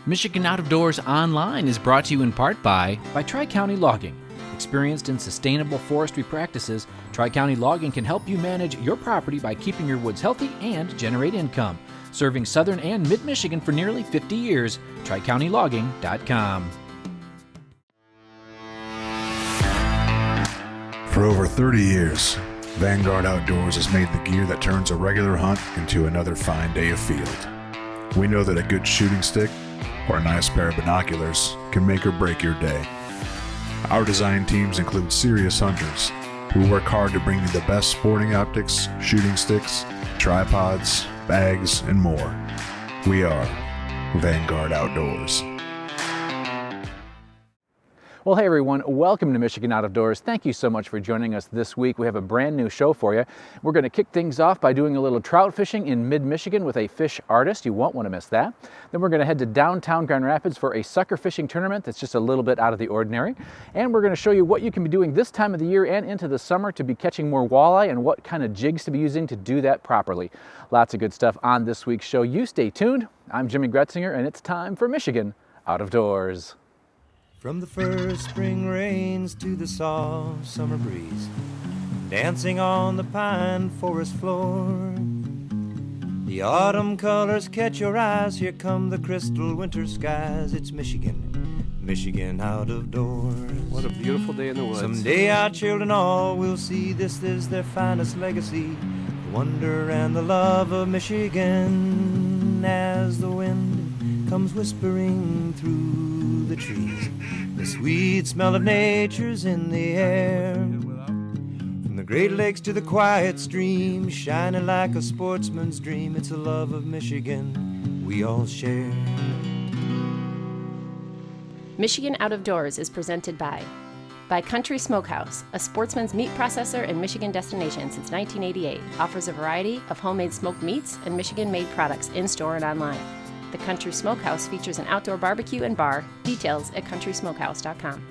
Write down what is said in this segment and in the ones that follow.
Michigan Out of Doors Online is brought to you in part by Tri-County Logging. Experienced in sustainable forestry practices, Tri-County Logging can help you manage your property by keeping your woods healthy and generate income. Serving southern and mid-Michigan for nearly 50 years, TriCountyLogging.com. For over 30 years, Vanguard Outdoors has made the gear that turns a regular hunt into another fine day of field. We know that a good shooting stick or a nice pair of binoculars can make or break your day. Our design teams include serious hunters who work hard to bring you the best sporting optics, shooting sticks, tripods, bags, and more. We are Vanguard Outdoors. Well, hey everyone, welcome to Michigan Out of Doors. Thank you so much for joining us this week. We have a brand new show for you. We're going to kick things off by doing a little trout fishing in mid-Michigan with a fish artist. You won't want to miss that. Then we're going to head to downtown Grand Rapids for a sucker fishing tournament that's just a little bit out of the ordinary. And we're going to show you what you can be doing this time of the year and into the summer to be catching more walleye and what kind of jigs to be using to do that properly. Lots of good stuff on this week's show. You stay tuned. I'm Jimmy Gretzinger, and it's time for Michigan Out of Doors. From the first spring rains to the soft summer breeze, dancing on the pine forest floor, the autumn colors catch your eyes. Here come the crystal winter skies. It's Michigan, Michigan out of doors. What a beautiful day in the woods. Someday our children all will see this is their finest legacy, the wonder and the love of Michigan. As the wind comes whispering through the trees, the sweet smell of nature's in the air. From the Great Lakes to the quiet stream, shining like a sportsman's dream, it's a love of Michigan we all share. Michigan Out of Doors is presented by Country Smokehouse, a sportsman's meat processor and Michigan destination since 1988. Offers a variety of homemade smoked meats and Michigan-made products in-store and online. The Country Smokehouse features an outdoor barbecue and bar. Details at countrysmokehouse.com.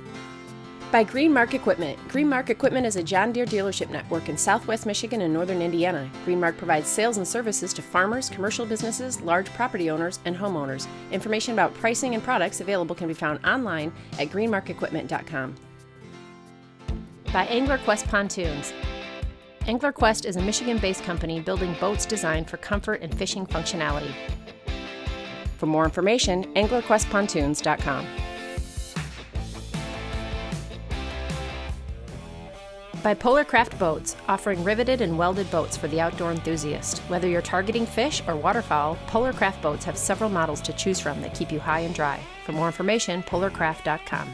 By Greenmark Equipment. Greenmark Equipment is a John Deere dealership network in southwest Michigan and northern Indiana. Greenmark provides sales and services to farmers, commercial businesses, large property owners, and homeowners. Information about pricing and products available can be found online at greenmarkequipment.com. By AnglerQuest Pontoons. AnglerQuest is a Michigan-based company building boats designed for comfort and fishing functionality. For more information, anglerquestpontoons.com. By Polar Craft Boats, offering riveted and welded boats for the outdoor enthusiast. Whether you're targeting fish or waterfowl, Polar Craft Boats have several models to choose from that keep you high and dry. For more information, polarcraft.com.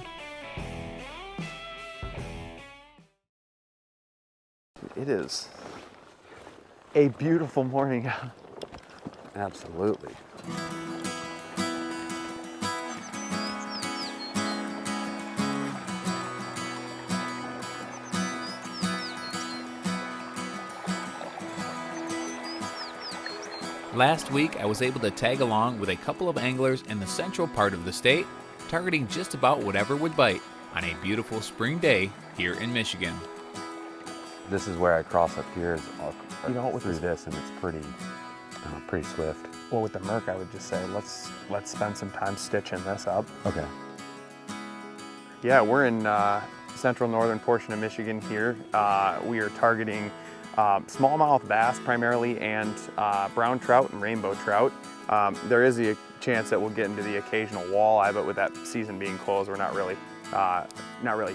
It is a beautiful morning. Absolutely. Last week, I was able to tag along with a couple of anglers in the central part of the state, targeting just about whatever would bite on a beautiful spring day here in Michigan. This is where I cross up here through this, and it's pretty swift. Well, with the Merc, I would just say let's spend some time stitching this up. Okay. Yeah, we're in central northern portion of Michigan here. We are targeting smallmouth bass primarily, and brown trout and rainbow trout. There is a chance that we'll get into the occasional walleye, but with that season being closed, we're not really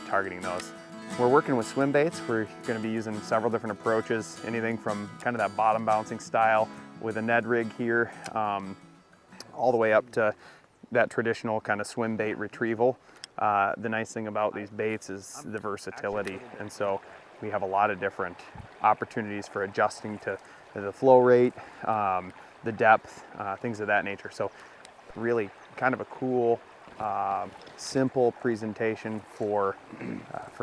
targeting those. We're working with swim baits. We're going to be using several different approaches, anything from kind of that bottom bouncing style with a Ned rig here, all the way up to that traditional kind of swim bait retrieval. The nice thing about these baits is the versatility, and so we have a lot of different opportunities for adjusting to the flow rate, the depth, things of that nature. So really kind of a cool, simple presentation for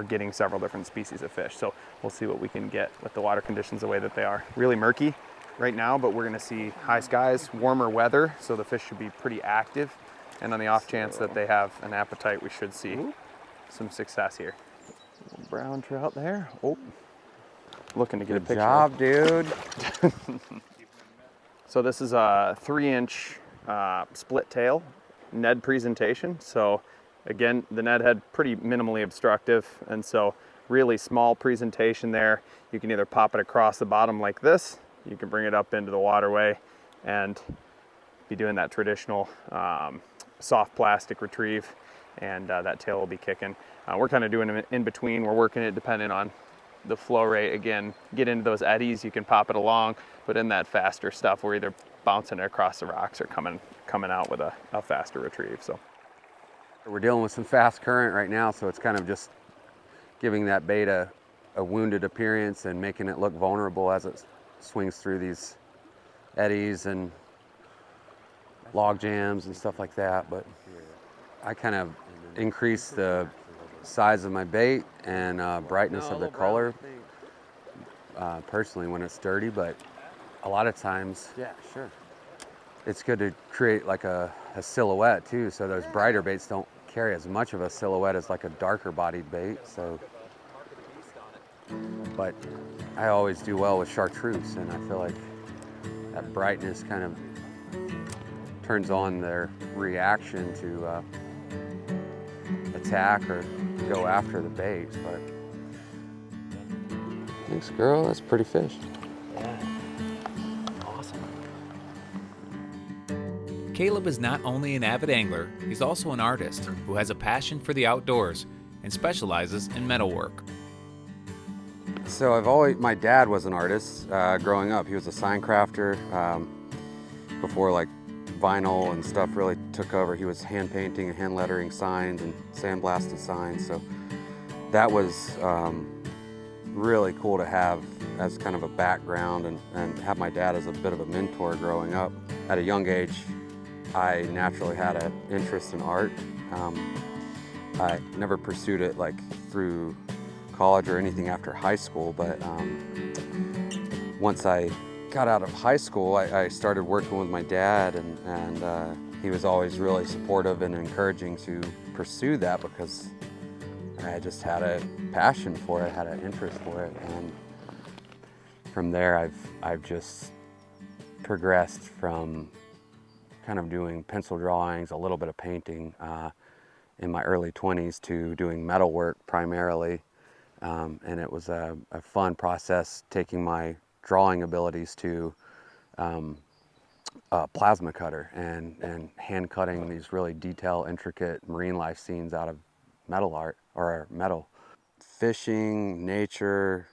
getting several different species of fish. So we'll see what we can get with the water conditions the way that they are. Really murky right now, but we're gonna see high skies, warmer weather, so the fish should be pretty active. And on the off chance that they have an appetite, we should see some success here. Brown trout there. Oh, looking to get a picture. Good job, dude. So this is a 3-inch split tail Ned presentation. So again, the Ned head pretty minimally obstructive, and so really small presentation there. You can either pop it across the bottom like this, you can bring it up into the waterway and be doing that traditional soft plastic retrieve, and that tail will be kicking. We're kind of doing them in between. We're working it depending on the flow rate. Again, get into those eddies, you can pop it along, but in that faster stuff, we're either bouncing it across the rocks or coming out with a faster retrieve. So we're dealing with some fast current right now, so it's kind of just giving that bait a wounded appearance and making it look vulnerable as it swings through these eddies and log jams and stuff like that. But I kind of increase the size of my bait and brightness of the color personally when it's dirty, but a lot of times it's good to create like a silhouette too, so those brighter baits don't carry as much of a silhouette as like a darker bodied bait. So, but I always do well with chartreuse, and I feel like that brightness kind of turns on their reaction to attack or go after the bait. But thanks, girl. That's a pretty fish. Caleb is not only an avid angler, he's also an artist who has a passion for the outdoors and specializes in metalwork. So my dad was an artist growing up. He was a sign crafter. Before like vinyl and stuff really took over, he was hand painting and hand lettering signs and sandblasted signs. So that was really cool to have as kind of a background and have my dad as a bit of a mentor growing up. At a young age, I naturally had an interest in art. I never pursued it like through college or anything after high school, but once I got out of high school, I started working with my dad, and he was always really supportive and encouraging to pursue that because I just had a passion for it, had an interest for it, and from there I've just progressed from kind of doing pencil drawings, a little bit of painting in my early 20s to doing metalwork primarily. And it was a fun process taking my drawing abilities to a plasma cutter and hand cutting these really detailed, intricate marine life scenes out of metal art or metal. Fishing, nature,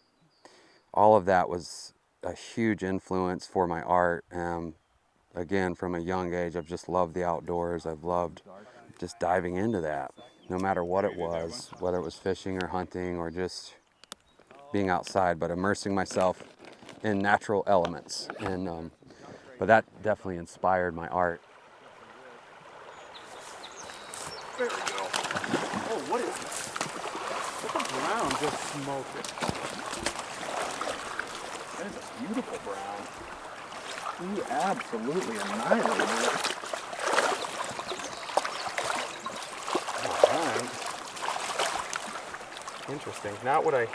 all of that was a huge influence for my art. Again, from a young age, I've just loved the outdoors. I've loved just diving into that, no matter what it was, whether it was fishing or hunting or just being outside, but immersing myself in natural elements. And but that definitely inspired my art. There we go. Oh, what is that? Look at the brown just smoked it. That is a beautiful brown. He absolutely annihilated it. Alright. Interesting. Not what I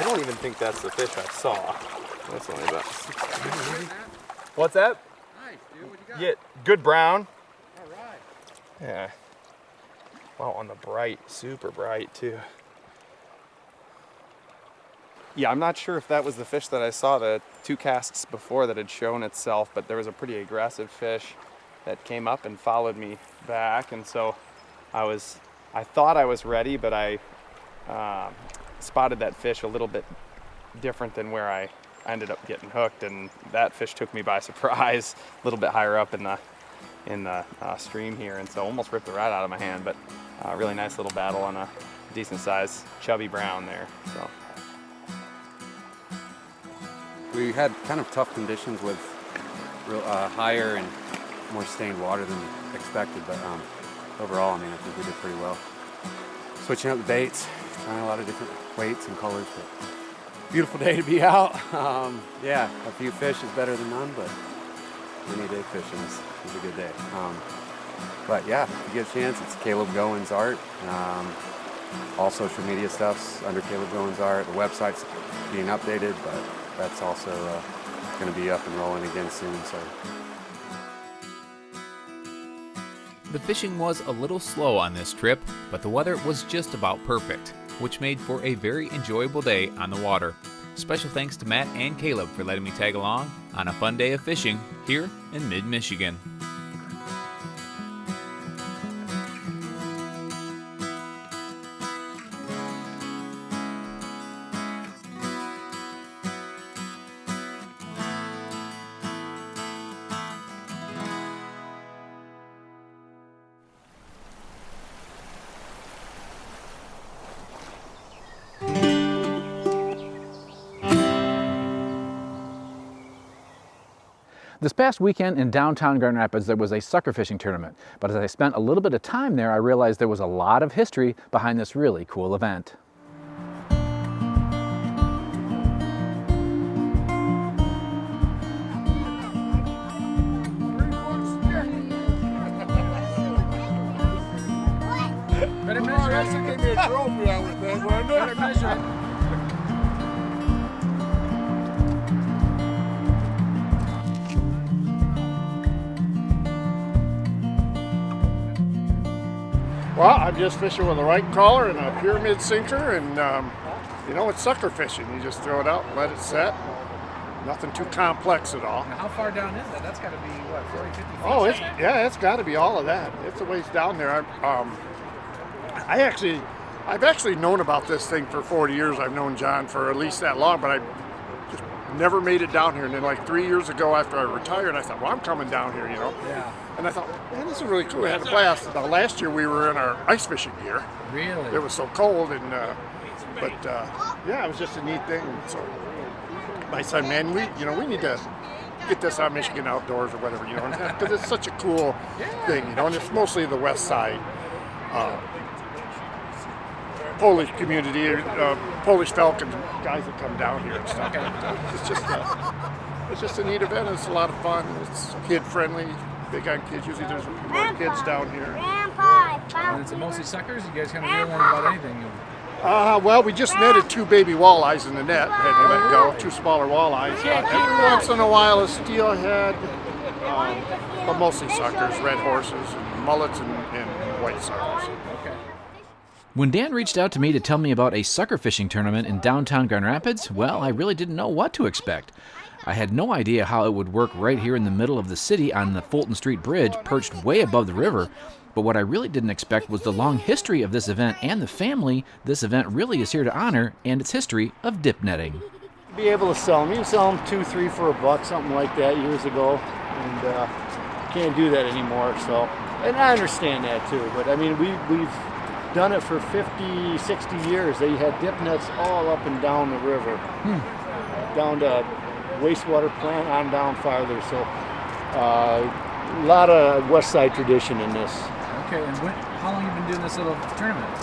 don't even think that's the fish I saw. That's only about 6. What's that? Nice, dude. What you got? Yeah, good brown. All right. Yeah. Wow, on the bright, super bright too. Yeah, I'm not sure if that was the fish that I saw the 2 casts before that had shown itself, but there was a pretty aggressive fish that came up and followed me back, and so I thought I was ready, but I spotted that fish a little bit different than where I ended up getting hooked, and that fish took me by surprise a little bit higher up in the stream here, and so almost ripped the rod out of my hand, but really nice little battle on a decent sized chubby brown there. So We had kind of tough conditions with real higher and more stained water than expected, but overall, I mean, I think we did pretty well. Switching up the baits, trying a lot of different weights and colors, but beautiful day to be out. Yeah, a few fish is better than none, but any day fishing is a good day. But yeah, if you get a chance, it's Caleb Goins Art. All social media stuff's under Caleb Goins Art. The website's being updated, but that's also going to be up and rolling again soon. So The fishing was a little slow on this trip, but the weather was just about perfect, which made for a very enjoyable day on the water. Special thanks to Matt and Caleb for letting me tag along on a fun day of fishing here in mid-Michigan. This past weekend in downtown Grand Rapids, there was a sucker fishing tournament. But as I spent a little bit of time there, I realized there was a lot of history behind this really cool event. Better measure it. Give me a trophy, I would think, wouldn't it? Better measure it. Well, I'm just fishing with a right collar and a pyramid sinker, and you know, it's sucker fishing. You just throw it out, let it set. Nothing too complex at all. Now, how far down is that? That's got to be, what, 40, 50 feet? Oh, it's got to be all of that. It's a ways down there. I've actually known about this thing for 40 years. I've known John for at least that long, but I just never made it down here. And then like 3 years ago after I retired, I thought, well, I'm coming down here, you know. Yeah. And I thought, man, this is really cool. I had a blast. Now, last year we were in our ice fishing gear. Really? It was so cold, and yeah, it was just a neat thing. So I said, man, we need to get this on Michigan Outdoors or whatever, you know, because it's such a cool thing, you know, and it's mostly the west side. Polish community, Polish Falcon guys that come down here and stuff. It's just a neat event. It's a lot of fun. It's kid friendly. Big on kids. Usually there's more kids down here. And it's mostly suckers. You guys kind of do one about anything. Well, we just netted 2 baby walleyes in the net. Had to let go. 2 smaller walleyes. Every once in a while a steelhead, but mostly suckers, red horses, and mullets, and white suckers. When Dan reached out to me to tell me about a sucker fishing tournament in downtown Grand Rapids, well, I really didn't know what to expect. I had no idea how it would work right here in the middle of the city on the Fulton Street Bridge, perched way above the river. But what I really didn't expect was the long history of this event and the family this event really is here to honor, and its history of dip netting. Be able to sell them. You can sell them $2, $3 for $1, something like that years ago, and you can't do that anymore. So, and I understand that too. But I mean, we've done it for 50, 60 years. They had dip nets all up and down the river, down to wastewater plant on down farther. So a lot of west side tradition in this. Okay, and how long have you been doing this little tournament?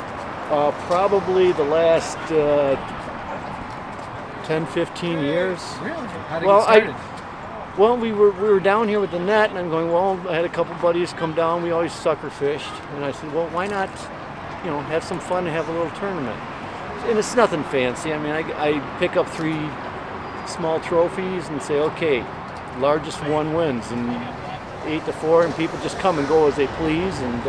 Probably the last 10, 15 years. Really? How did you get started? Well, we were down here with the net, and I'm going, well, I had a couple buddies come down. We always sucker fished. And I said, well, why not, you know, have some fun and have a little tournament? And it's nothing fancy. I mean, I pick up 3 small trophies and say, okay, largest one wins, and 8 to 4, and people just come and go as they please, and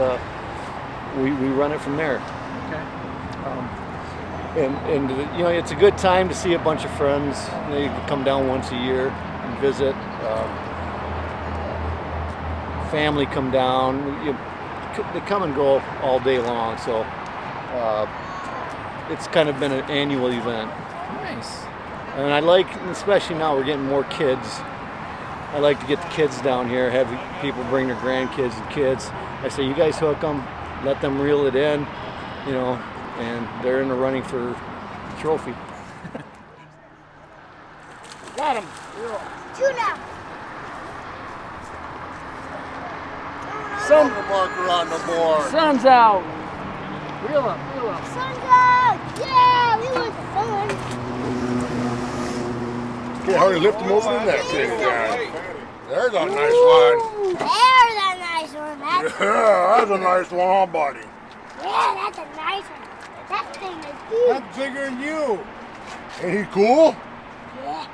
we run it from there. Okay. And you know, it's a good time to see a bunch of friends. They come down once a year and visit. Family come down. They come and go all day long. So it's kind of been an annual event. Nice. And I like, especially now we're getting more kids. I like to get the kids down here, have people bring their grandkids and kids. I say, you guys hook them, let them reel it in, you know, and they're in the running for the trophy. Got him. Tuna. Sun marker on the board. Sun's out. Reel up. Sun's out. Yeah, we want the sun. Can't hardly lift him over the net, can you, guys? There's a nice one. There's a nice one. Yeah, that's a nice one, buddy. Yeah, that's a nice one. That thing is huge. That's bigger than you. Ain't he cool? Yeah.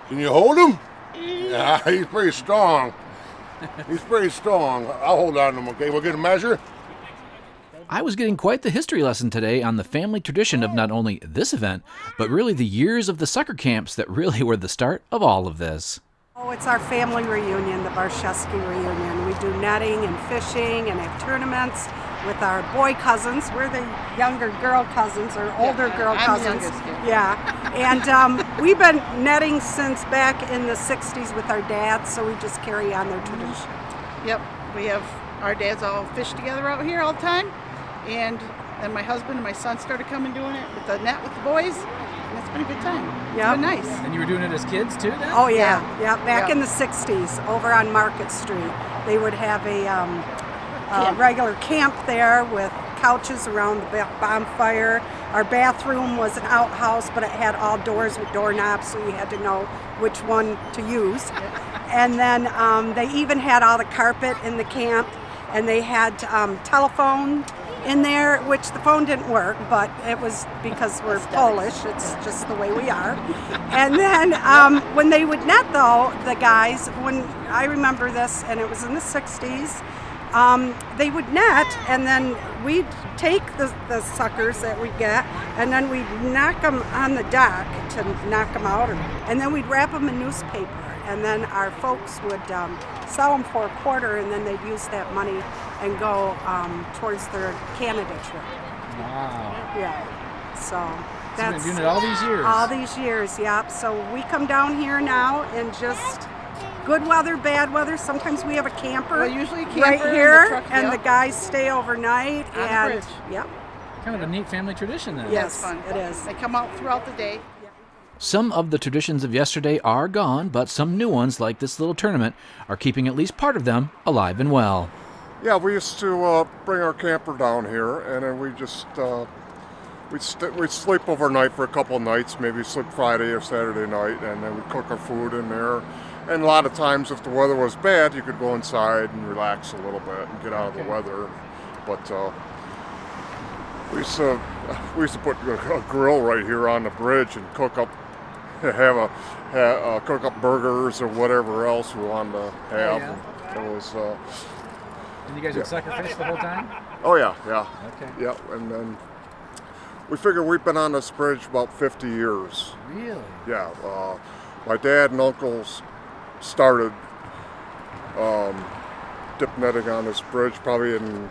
Can you hold him? Yeah, he's pretty strong. He's pretty strong. I'll hold on to him, okay? We'll get a measure. I was getting quite the history lesson today on the family tradition of not only this event, but really the years of the sucker camps that really were the start of all of this. Oh, it's our family reunion, the Barshevsky reunion. We do netting and fishing and have tournaments with our boy cousins. We're the younger girl cousins or older girl cousins. Yeah, and we've been netting since back in the 60s with our dads, so we just carry on their tradition. Yep, we have our dads all fish together out here all the time, and then my husband and my son started coming doing it with the net with the boys, and it's been a good time. Yeah, it's been nice. And you were doing it as kids too then? Oh yeah, back in the 60s over on Market Street. They would have a regular camp there with couches around the bonfire. Our bathroom was an outhouse, but it had all doors with doorknobs, so you had to know which one to use. And then they even had all the carpet in the camp, and they had telephone in there, which the phone didn't work, but it was because we're Polish. It's just the way we are. And then when they would net, though, the guys, when I remember this, and it was in the 60s, they would net, and then we'd take the suckers that we get, and then we'd knock them on the dock to knock them out, and then we'd wrap them in newspaper, and then our folks would sell them for a quarter, and then they'd use that money and go towards their Canada trip. Wow. Yeah. So You've that's been doing it all these years. All these years, yep. So we come down here now and just good weather, bad weather. Sometimes we have a camper, Well, usually a camper right and here, the truck, and yep. the guys stay overnight. On the and bridge. Yep. Kind of a neat family tradition then. Yes, It's fun. it is. They come out throughout the day. Some of the traditions of yesterday are gone, but some new ones, like this little tournament, are keeping at least part of them alive and well. Yeah, we used to bring our camper down here, and then we just we'd sleep overnight for a couple of nights, maybe sleep Friday or Saturday night, and then we'd cook our food in there. And a lot of times, if the weather was bad, you could go inside and relax a little bit and get out of the weather. But we used to put a grill right here on the bridge and cook up burgers or whatever else we wanted to have. Yeah. It was. And you guys would sucker fish the whole time? Oh yeah. Okay. Yeah, and then we figure we've been on this bridge about 50 years. Really? Yeah, my dad and uncles started dip netting on this bridge probably in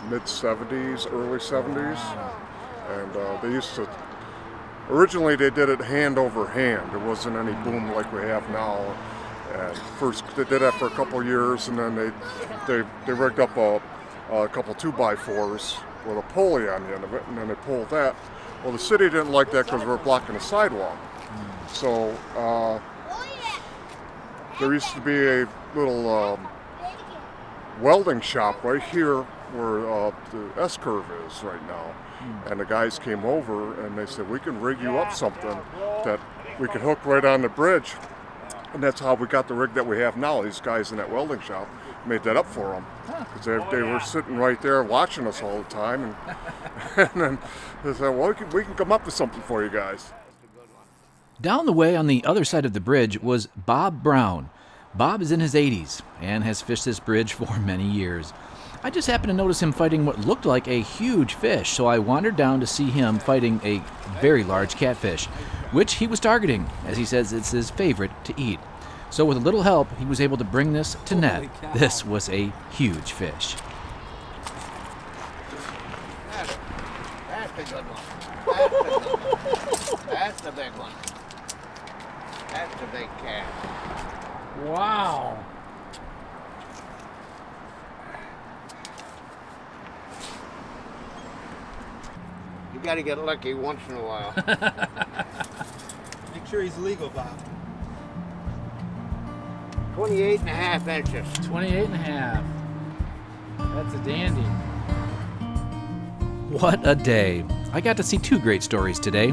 mid-70s, early 70s. And they used to, originally they did it hand over hand. There wasn't any boom like we have now. And first they did that for a couple of years, and then they rigged up a couple 2x4s with a pulley on the end of it, and then they pulled that. Well, the city didn't like that because we were blocking the sidewalk. So there used to be a little welding shop right here where the S-curve is right now. And the guys came over and they said, we can rig you up something that we can hook right on the bridge. And that's how we got the rig that we have now. These guys in that welding shop made that up for them. Because they were sitting right there watching us all the time. And then they said, well, we can come up with something for you guys. Down the way on the other side of the bridge was Bob Brown. Bob is in his 80s and has fished this bridge for many years. I just happened to notice him fighting what looked like a huge fish, so I wandered down to see him fighting a very large catfish, which he was targeting, as he says it's his favorite to eat. So with a little help, he was able to bring this to net. This was a huge fish. That's a good one. That's the big one. That's the big cat. Wow. You got to get lucky once in a while. Make sure he's legal, Bob. 28 and a half inches. 28 and a half. That's a dandy. What a day. I got to see two great stories today.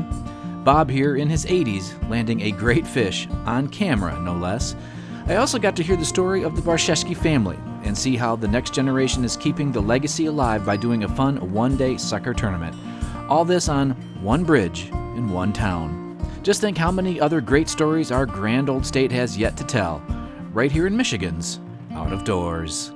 Bob here in his 80s landing a great fish, on camera no less. I also got to hear the story of the Barshevsky family and see how the next generation is keeping the legacy alive by doing a fun one-day sucker tournament. All this on one bridge in one town. Just think how many other great stories our grand old state has yet to tell, right here in Michigan's Out of Doors.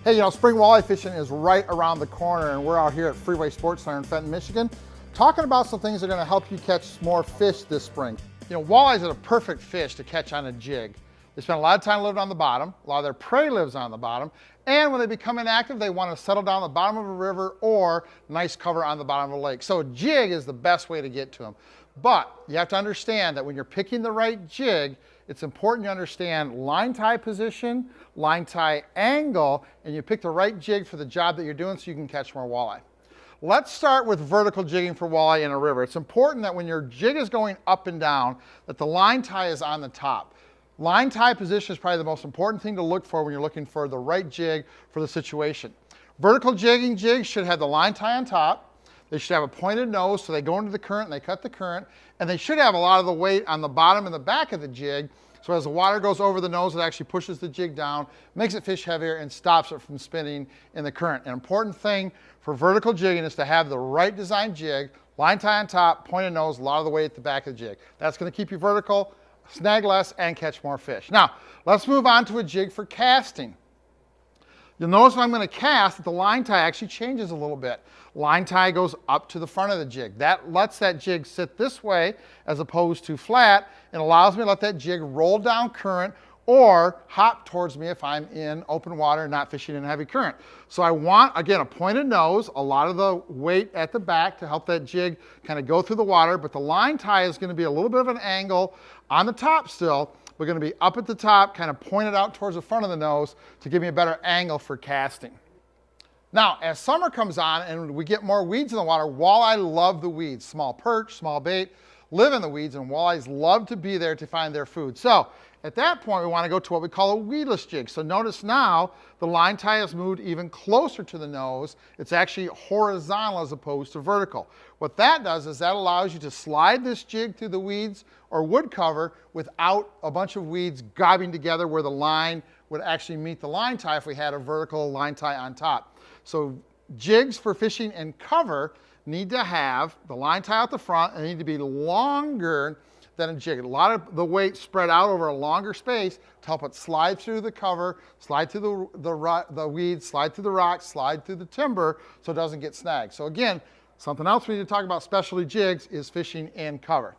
Hey, you know, spring walleye fishing is right around the corner, and we're out here at Freeway Sports Center in Fenton, Michigan, talking about some things that are going to help you catch more fish this spring. You know, walleyes are a perfect fish to catch on a jig. They spend a lot of time living on the bottom. A lot of their prey lives on the bottom. And when they become inactive, they want to settle down the bottom of a river or nice cover on the bottom of a lake. So a jig is the best way to get to them. But you have to understand that when you're picking the right jig, it's important you understand line tie position, line tie angle, and you pick the right jig for the job that you're doing so you can catch more walleye. Let's start with vertical jigging for walleye in a river. It's important that when your jig is going up and down, that the line tie is on the top. Line tie position is probably the most important thing to look for when you're looking for the right jig for the situation. Vertical jigging jigs should have the line tie on top. They should have a pointed nose so they go into the current and they cut the current. And they should have a lot of the weight on the bottom and the back of the jig. So as the water goes over the nose, it actually pushes the jig down, makes it fish heavier, and stops it from spinning in the current. An important thing for vertical jigging is to have the right design jig, line tie on top, pointed nose, a lot of the weight at the back of the jig. That's going to keep you vertical, snag less, and catch more fish. Now, let's move on to a jig for casting. You'll notice when I'm going to cast that the line tie actually changes a little bit. Line tie goes up to the front of the jig. That lets that jig sit this way as opposed to flat, and allows me to let that jig roll down current or hop towards me if I'm in open water and not fishing in heavy current. So I want, again, a pointed nose, a lot of the weight at the back to help that jig kind of go through the water, but the line tie is going to be a little bit of an angle on the top still. We're going to be up at the top, kind of pointed out towards the front of the nose to give me a better angle for casting. Now, as summer comes on and we get more weeds in the water, walleye love the weeds. Small perch, small bait, live in the weeds, and walleyes love to be there to find their food. So at that point, we want to go to what we call a weedless jig. So notice now the line tie has moved even closer to the nose. It's actually horizontal as opposed to vertical. What that does is that allows you to slide this jig through the weeds or wood cover without a bunch of weeds gobbing together where the line would actually meet the line tie if we had a vertical line tie on top. So jigs for fishing in cover need to have the line tie out the front and need to be longer than a jig. A lot of the weight spread out over a longer space to help it slide through the cover, slide through the weeds, slide through the rocks, slide through the timber so it doesn't get snagged. So again, something else we need to talk about specialty jigs is fishing in cover.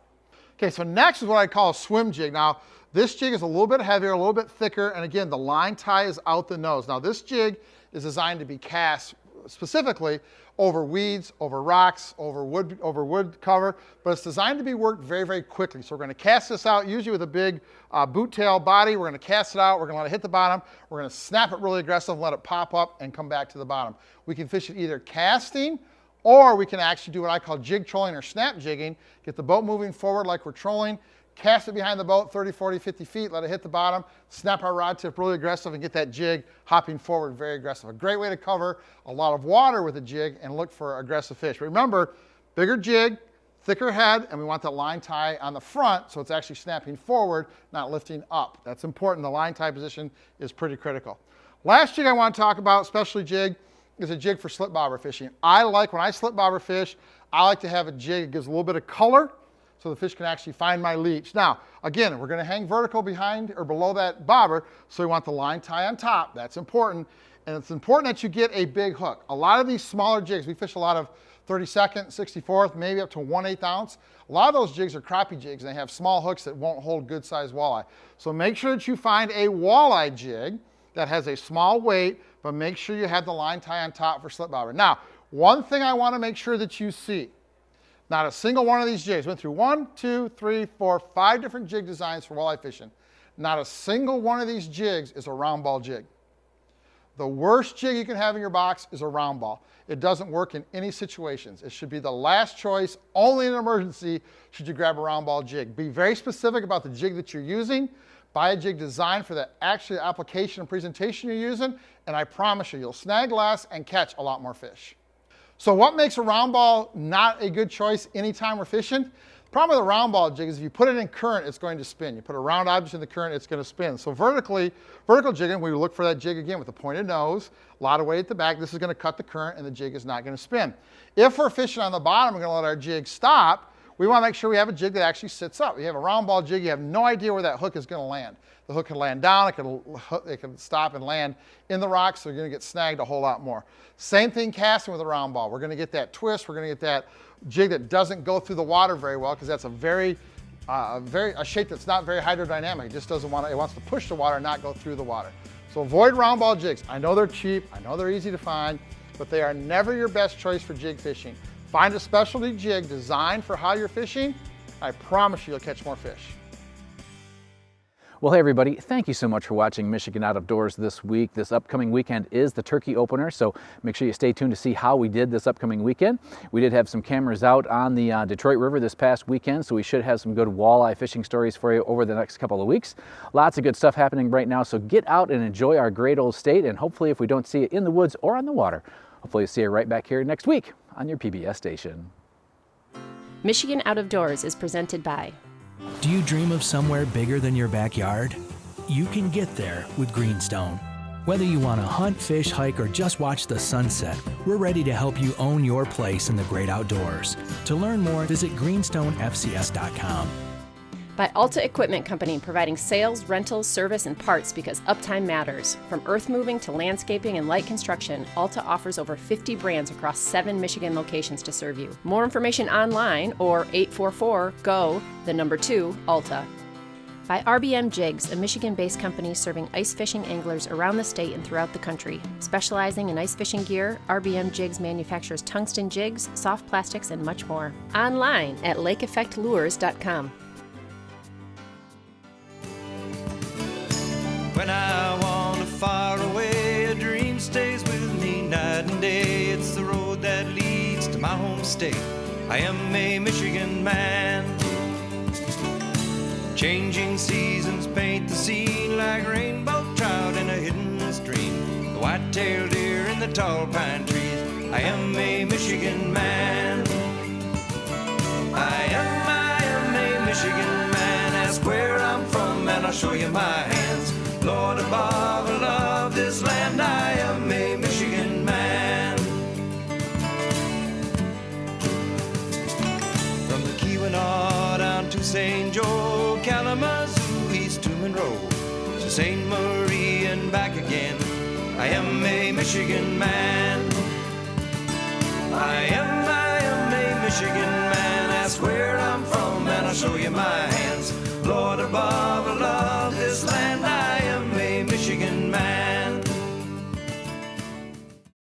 Okay, so next is what I call a swim jig. Now, this jig is a little bit heavier, a little bit thicker, and again, the line tie is out the nose. Now, this jig is designed to be cast specifically over weeds, over rocks, over wood cover, but it's designed to be worked very, very quickly. So we're going to cast this out, usually with a big boot tail body. We're going to cast it out. We're going to let it hit the bottom. We're going to snap it really aggressive, let it pop up, and come back to the bottom. We can fish it either casting, or we can actually do what I call jig trolling or snap jigging. Get the boat moving forward like we're trolling, cast it behind the boat 30, 40, 50 feet, let it hit the bottom, snap our rod tip really aggressive, and get that jig hopping forward very aggressive. A great way to cover a lot of water with a jig and look for aggressive fish. But remember, bigger jig, thicker head, and we want that line tie on the front so it's actually snapping forward, not lifting up. That's important. The line tie position is pretty critical. Last jig I want to talk about, especially jig, is a jig for slip bobber fishing. When I slip bobber fish, I like to have a jig that gives a little bit of color so the fish can actually find my leech. Now, again, we're going to hang vertical behind or below that bobber, so we want the line tie on top. That's important. And it's important that you get a big hook. A lot of these smaller jigs, we fish a lot of 32nd, 64th, maybe up to 1/8 ounce. A lot of those jigs are crappie jigs, and they have small hooks that won't hold good sized walleye. So make sure that you find a walleye jig that has a small weight, but make sure you have the line tie on top for slip bobber. Now, one thing I want to make sure that you see, not a single one of these jigs, went through 1, 2, 3, 4, 5 different jig designs for walleye fishing. Not a single one of these jigs is a round ball jig. The worst jig you can have in your box is a round ball. It doesn't work in any situations. It should be the last choice. Only in an emergency should you grab a round ball jig. Be very specific about the jig that you're using. Buy a jig designed for the actual application and presentation you're using, and I promise you, you'll snag less and catch a lot more fish. So what makes a round ball not a good choice anytime we're fishing? The problem with a round ball jig is if you put it in current, it's going to spin. You put a round object in the current, it's going to spin. So vertical jigging, we look for that jig again with a pointed nose, a lot of weight at the back. This is going to cut the current and the jig is not going to spin. If we're fishing on the bottom, we're going to let our jig stop. We want to make sure we have a jig that actually sits up. You have a round ball jig, you have no idea where that hook is going to land. The hook can land down, it can stop and land in the rocks, so you're going to get snagged a whole lot more. Same thing casting with a round ball. We're going to get that twist, we're going to get that jig that doesn't go through the water very well, because that's a shape that's not very hydrodynamic. It just doesn't want to, it wants to push the water and not go through the water. So avoid round ball jigs. I know they're cheap, I know they're easy to find, but they are never your best choice for jig fishing. Find a specialty jig designed for how you're fishing. I promise you, you'll catch more fish. Well, hey everybody, thank you so much for watching Michigan Out of Doors this week. This upcoming weekend is the turkey opener, so make sure you stay tuned to see how we did this upcoming weekend. We did have some cameras out on the Detroit River this past weekend, so we should have some good walleye fishing stories for you over the next couple of weeks. Lots of good stuff happening right now, so get out and enjoy our great old state, and hopefully if we don't see you in the woods or on the water, hopefully you'll see you right back here next week on your PBS station. Michigan Out of Doors is presented by. Do you dream of somewhere bigger than your backyard? You can get there with Greenstone. Whether you want to hunt, fish, hike, or just watch the sunset, we're ready to help you own your place in the great outdoors. To learn more, visit greenstonefcs.com. By Alta Equipment Company, providing sales, rentals, service, and parts because uptime matters. From earth moving to landscaping and light construction, Alta offers over 50 brands across 7 Michigan locations to serve you. More information online or 844-GO-2-ALTA. By RBM Jigs, a Michigan-based company serving ice fishing anglers around the state and throughout the country. Specializing in ice fishing gear, RBM Jigs manufactures tungsten jigs, soft plastics, and much more. Online at lakeeffectlures.com. When I wander far away, a dream stays with me night and day. It's the road that leads to my home state. I am a Michigan man. Changing seasons paint the scene like rainbow trout in a hidden stream. The white-tailed deer in the tall pine trees. I am a Michigan man. I am a Michigan man. Ask where I'm from and I'll show you my hands. Lord above, I love this land. I am a Michigan man. From the Keweenaw down to St. Joe, Kalamazoo, East to Monroe, to St. Marie and back again. I am a Michigan man. I am a Michigan man. Ask where I'm from and I'll show you my hands. Lord above, I love